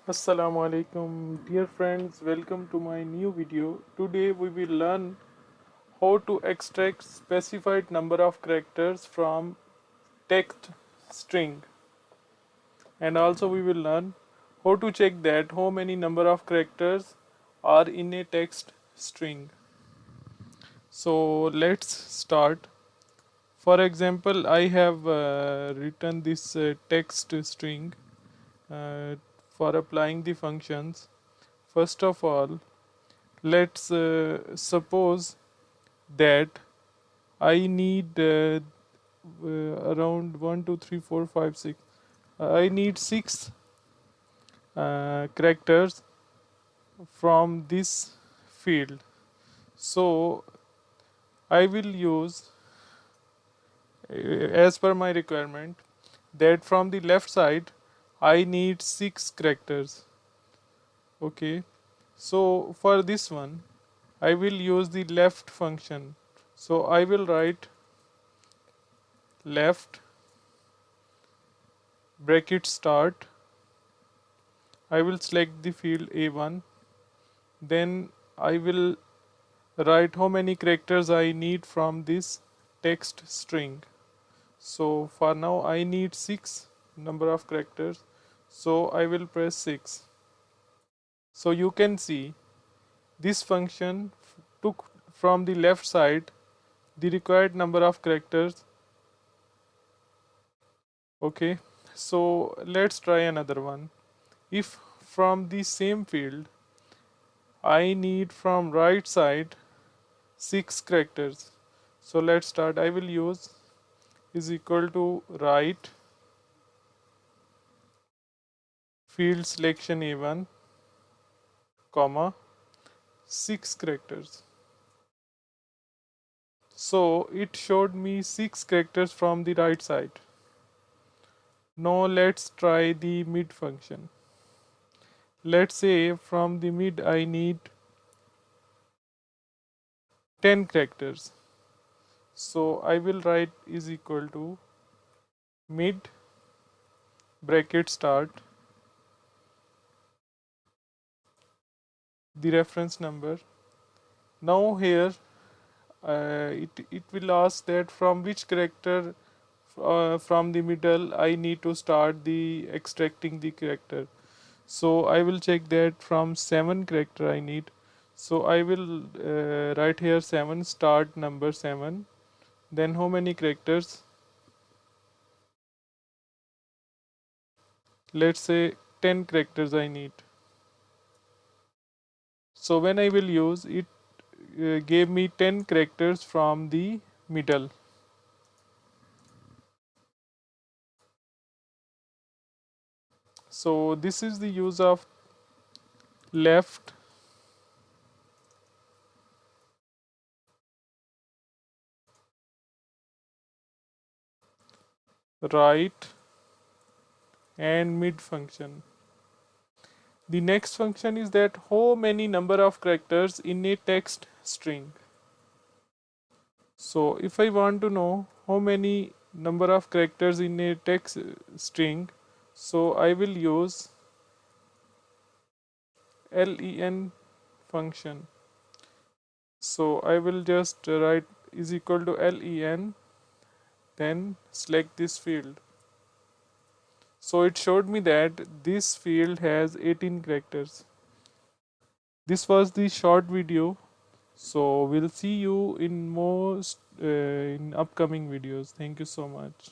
Assalamu alaikum, dear friends. Welcome to my new video. Today we will learn how to extract specified number of characters from text string, and also we will learn how to check that how many number of characters are in a text string. So let's start. For example, I have written this text string uh, for applying the functions. First of all, let's suppose that I need around 1, 2, 3, 4, 5, 6. I need 6 characters from this field. So I will use, as per my requirement, that from the left side I need 6 characters. Okay. So for this one, I will use the left function. So I will write left bracket start. I will select the field A1. Then I will write how many characters I need from this text string. So for now I need 6 number of characters. So I will press 6. So you can see this function took from the left side the required number of characters. Okay. So let's try another one. If from the same field I need from right side 6 characters. So let's start. I will use is equal to right field selection A1 comma 6 characters. So it showed me 6 characters from the right side. Now let's try the mid function. Let's say from the mid I need 10 characters. So I will write is equal to mid bracket start the reference number. Now here it will ask that from which character from the middle I need to start the extracting the character. So I will check that from 7 character I need. So I will write here 7 start number 7. Then how many characters? Let's say 10 characters I need. So when I will use it, gave me 10 characters from the middle. So this is the use of left right and mid function. The next function is that how many number of characters in a text string. So if I want to know how many number of characters in a text string, so I will use len function. So I will just write is equal to len, then select this field. So it showed me that this field has 18 characters. This was the short video. So we'll see you in most in upcoming videos. Thank you so much.